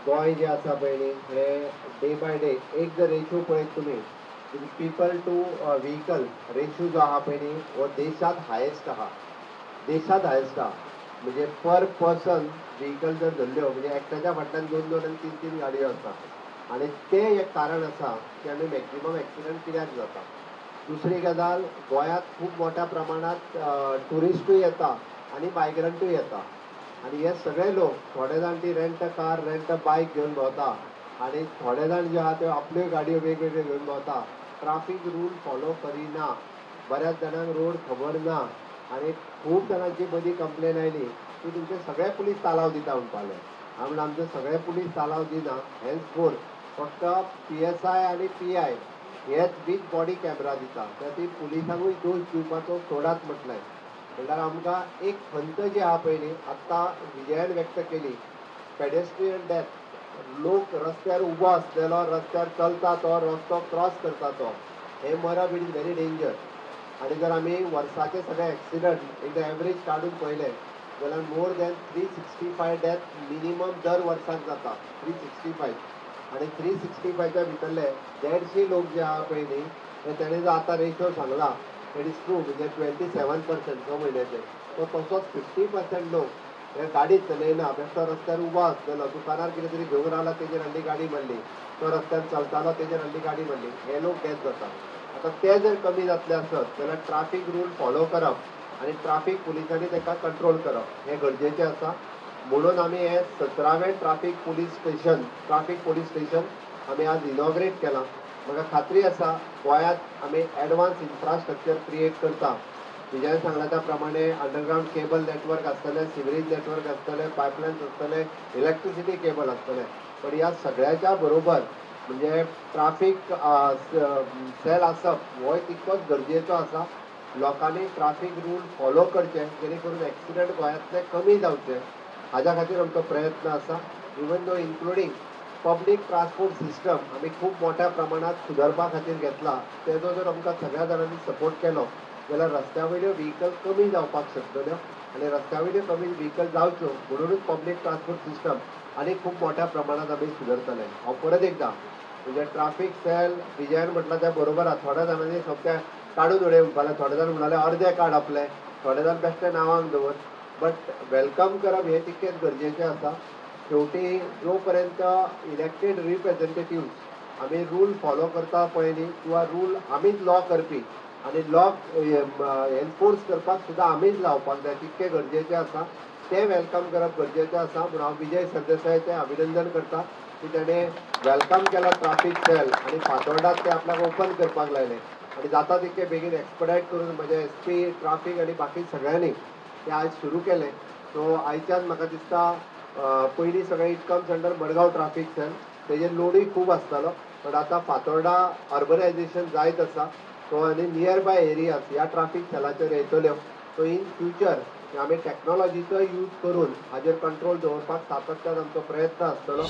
गोंय जे आसा पळय न्ही हे डे बाय डे एक जर रेशो पळयत तुमी पीपल टू व्हेकल रेशो जो आहा पळय न्ही हो देशांत हायेस्ट आहा. देशांत हायेस्ट आहा. म्हणजे पर पर्सन व्हेकल जर धरल्यो म्हणजे एकट्याच्या फाटल्यान 2-2 आनी 3-3 गाडयो आसा. आनी तें एक कारण आसा की आमी मॅक्झिमम एक्सिडंट कित्याक जाता. दुसरी गजाल गोंयांत खूब मोठ्या प्रमाणात ट्युरिस्टूय येता आनी मायग्रंटूय येता. आनी हे सगळे लोक थोडे जाण ती rent a car rent a bike घेवन भोंवता आनी थोडे जाण जे आहा ते आपल्यो गाडयो वेगवेगळ्यो घेवन भोंवता. ट्राफीक रूल फॉलो करिना. बऱ्याच जाणांक रोड खबर ना आनी खूब जाणांची मदीं कंप्लेन आयली की तुमचे सगळे पुलीस तालाव दिता म्हणपाले. हांव म्हणलें आमचे सगळे पुलीस तालाव दिना. हेन्सफोर्थ फक्त PSI आनी PI हेच बीच बॉडी कॅमेरा दिता. त्या ती पुलिसांकूय दोश दिवपाचो सोडात म्हटलें. म्हणल्यार आमकां एक खंत जी आहा पळय न्ही आत्तां विजयान व्यक्त केली पेडेस्ट्रियन डेथ. लोक रस्त्यार उबो आसलेलो रस्त्यार चलता तो रस्तो क्रॉस करता तो हे मरप इट इज व्हेरी डेंजर. आनी जर आमी वर्साचे सगळे एक्सिडंट एकदां एवरेज काडून पळयले जाल्यार मोर दॅन 365 डेथ मिनिमम दर वर्साक जाता. 365 आनी 365च्या भितरले 150 लोक जे आहा पळय न्ही ते तेणें जो आतां रेशो सांगला इट इज ट्रू म्हणजे 27% 6 म्हयन्याचे. तो तसोच 50% लोक हे गाडी चलयना बेश्टो रस्त्यार उबो आसलेलो दुकानार कितें तरी घेवन रावला तेजेर हाडली गाडी मारली. तो रस्त्यार चलतालो तेजेर हाडली गाडी मारली. हे लोक डेथ जाता. आतां ते जर कमी जातले आसत जाल्यार ट्राफीक रूल फॉलो करप आनी ट्राफीक पुलिसांनी ताका कंट्रोल करप हें गरजेचें आसा. म्हणून आमी हे 17वें ट्राफीक पोलीस स्टेशन आमी आज इनॉग्रेट केलां. म्हाका खात्री आसा गोंयांत आमी एडवान्स इन्फ्रास्ट्रक्चर क्रिएट करता. विजयान सांगला त्या प्रमाणे अंडरग्रावंड केबल नेटवर्क आसतलें सिवरेज नेटवर्क आसतलें पायपलायन्स आसतले इलेक्ट्रिसिटी केबल आसतलें. पण ह्या सगळ्याच्या बरोबर म्हणजे ट्राफीक सेल आसप होय तितकोच गरजेचो आसा. लोकांनी ट्राफीक रूल फॉलो करचे जेणे करून एक्सिडंट गोंयांतले कमी जावचे हाज्या खातीर आमचो प्रयत्न आसा. Even though including public transport system आमी खूब मोठ्या प्रमाणात सुदारपा खातीर घेतला. तेजो जर आमकां सगळ्या जाणांनी सपोर्ट केलो जाल्यार रस्त्या वयल्यो व्हेकल कमी जावपाक शकतल्यो आनी रस्त्या वयल्यो कमी व्हेकल जावच्यो म्हणूनच पब्लीक ट्रान्सपोर्ट सिस्टम आनी खूब मोठ्या प्रमाणात आमी सुदारतले. हांव परत एकदां म्हणजे ट्राफीक सेल विजयान म्हटलां त्या बरोबर आहा. थोड्या जाणांनी सोबते काडून उडय म्हणपालें. थोडे जाण म्हणटाले अर्दे काड आपले. थोडे जाण बेश्टे नांवांक दवर. बट वेलकम करप हें तितकेंच गरजेचें आसा. शेवटी जो पर्यंत इलेक्टेड रिप्रेझेंटेटिव्ह आमी रूल फॉलो करता पळय न्ही किंवा रूल आमीच लॉ करपी आनी लॉ एनफोर्स करपाक सुद्दां आमीच लावपाक जाय तितकें गरजेचें आसा. तें वेलकम करप गरजेचें आसा. म्हणून हांव विजय सरदेसायाचें अभिनंदन करता की तेणें वेलकम केलो ट्राफीक सेल आनी फातोर्डात ते आपल्याक ओपन करपाक लायलें आनी जाता तितके बेगीन एक्सपडायट करून म्हजे SP ट्राफीक आनी बाकी सगळ्यांनी तें आयज सुरू केलें. सो आयच्यान म्हाका दिसता पयलीं सगळें इटकम सेंटर मडगांव ट्राफीक सेल तेजेर लोडूय खूब आसतालो. बट आतां फातोर्डा अर्बनायझेशन जायत आसा. सो आनी नियर बाय एरियाज ह्या ट्राफीक सेलाचेर येतल्यो. सो इन फ्युचर आमी टॅक्नोलॉजीचो यूज करून हाजेर कंट्रोल दवरपाक सातत्यान आमचो प्रयत्न आसतलो.